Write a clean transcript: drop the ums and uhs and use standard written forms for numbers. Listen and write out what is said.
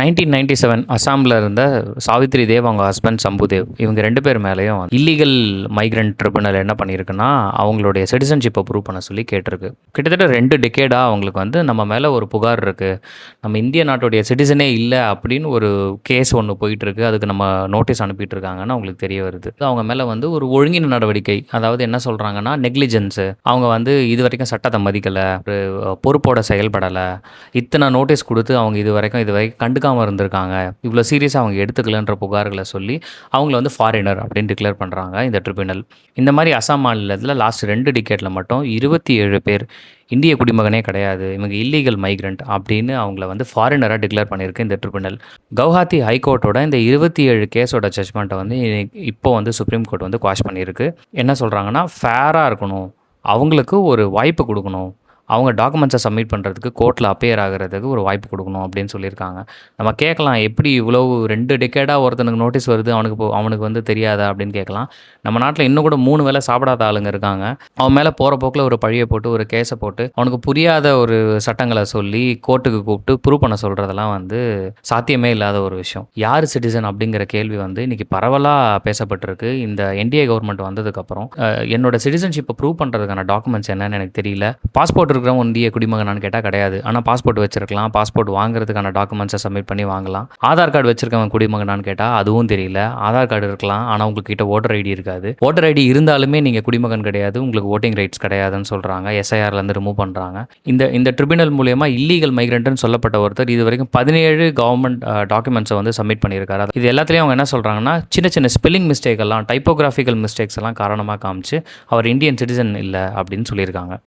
1997 அசாமில் இருந்த சாவித்ரி தேவ், அவங்க ஹஸ்பண்ட் சம்புதேவ், இவங்க 2 பேர் மேலேயும் இல்லீகல் மைக்ரண்ட் ட்ரிபுனல் என்ன பண்ணியிருக்குன்னா, அவங்களுடைய சிட்டிசன்ஷிப்பை ப்ரூவ் பண்ண சொல்லி கேட்டிருக்கு. கிட்டத்தட்ட 2 டிகேடாக அவங்களுக்கு வந்து நம்ம மேலே ஒரு புகார் இருக்குது, நம்ம இந்திய நாட்டுடைய சிட்டிசனே இல்லை அப்படின்னு ஒரு கேஸ் ஒன்று போயிட்டுருக்கு, அதுக்கு நம்ம நோட்டீஸ் அனுப்பிட்டு இருக்காங்கன்னு அவங்களுக்கு தெரிய வருது. அவங்க மேலே வந்து ஒரு ஒழுங்கின நடவடிக்கை, அதாவது என்ன சொல்கிறாங்கன்னா நெக்லிஜென்ஸு, அவங்க வந்து இது வரைக்கும் சட்டத்தை மதிக்கலை, ஒரு பொறுப்போட செயல்படலை, இத்தனை நோட்டீஸ் கொடுத்து அவங்க இது வரைக்கும் கண்டுக்காமல் இருந்திருக்காங்க, இவ்வளோ சீரியஸாக அவங்க எடுத்துக்கலன்ற புகார்களை சொல்லி அவங்கள வந்து ஃபாரினர் அப்படின்னு டிக்ளேர் பண்ணுறாங்க இந்த ட்ரிபியூனல். இந்த மாதிரி அசாம் மாநிலத்தில் லாஸ்ட் 2 டிகேட்டில் மட்டும் 27 பேர் இந்திய குடிமகனே கிடையாது, இவங்க இல்லீகல் மைக்ரண்ட் அப்படின்னு அவங்கள வந்து ஃபாரினராக டிக்ளேர் பண்ணியிருக்கு இந்த ட்ரிபியூனல். கவுஹாத்தி ஹைகோர்ட்டோட இந்த 27 கேஸோட ஜட்ஜ்மெண்ட்டை வந்து இப்போ வந்து சுப்ரீம் கோர்ட் வந்து குவாஷ் பண்ணியிருக்கு. என்ன சொல்கிறாங்கன்னா, ஃபேராக இருக்கணும், அவங்களுக்கு ஒரு வாய்ப்பு கொடுக்கணும், அவங்க டாக்குமெண்ட்ஸை சப்மிட் பண்ணுறதுக்கு கோர்ட்டில் அப்பியர் ஆகிறதுக்கு ஒரு வாய்ப்பு கொடுக்கணும் அப்படின்னு சொல்லியிருக்காங்க. நம்ம கேட்கலாம், எப்படி இவ்வளோ 2 டெக்கேடாக ஒருத்தனுக்கு நோட்டீஸ் வருது, அவனுக்கு வந்து தெரியாதா அப்படின்னு கேட்கலாம். நம்ம நாட்டில் இன்னும் கூட 3 வேளை சாப்பிடாத ஆளுங்க இருக்காங்க. அவன் மேலே போகிற போக்கில் ஒரு பழியை போட்டு, ஒரு கேஸை போட்டு, அவனுக்கு புரியாத ஒரு சட்டங்களை சொல்லி கோர்ட்டுக்கு கூப்பிட்டு ப்ரூவ் பண்ண சொல்கிறதெல்லாம் வந்து சாத்தியமே இல்லாத ஒரு விஷயம். யார் சிட்டிசன் அப்படிங்கிற கேள்வி வந்து இன்றைக்கி பரவலாக பேசப்பட்டிருக்கு. இந்த என்டிஏ கவர்மெண்ட் வந்ததுக்கப்புறம் என்னோட சிட்டிசன்ஷிப்பை ப்ரூவ் பண்ணுறதுக்கான டாக்குமெண்ட்ஸ் என்னன்னு எனக்கு தெரியல. பாஸ்போர்ட் இருக்கிறவங்க இந்திய குடிமகனான்னு கேட்டால் கிடையாது, ஆனால் பாஸ்போர்ட் வச்சிருக்கலாம், பாஸ்போர்ட் வாங்குறதுக்கான டாக்குமெண்ட்ஸை சப்மிட் பண்ணி வாங்கலாம். ஆதார் கார்டு வச்சிருக்கவங்க குடிமகனான்னு கேட்டால் அதுவும் தெரியல. ஆதார் கார்டு இருக்கலாம், ஆனால் உங்ககிட்ட ஓட்டர் ஐடி இருக்காது. ஓட்டர் ஐடி இருந்தாலுமே நீங்கள் குடிமகன் கிடையாது, உங்களுக்கு ஓட்டிங் ரைட்ஸ் கிடையாதுன்னு சொல்கிறாங்க. எஸ்ஐஆர்லேருந்து ரிமூவ் பண்ணுறாங்க. இந்த ட்ரிபியூனல் மூலயமா இல்லீகல் மைக்ரண்ட்னு சொல்லப்பட்ட ஒருத்தர் இது வரைக்கும் 17 கவர்மெண்ட் டாக்குமெண்ட்ஸை வந்து சப்மிட் பண்ணியிருக்காரு. இது எல்லாத்துலேயும் அவங்க என்ன சொல்கிறாங்கன்னா, சின்ன சின்ன ஸ்பெல்லிங் மிஸ்டேக் எல்லாம், டைப்போகிராஃபிக்கல் மிஸ்டேக்ஸ் எல்லாம் காரணமாக காமிச்சு அவர் இந்தியன் சிட்டிசன் இல்லை அப்படின்னு சொல்லியிருக்காங்க.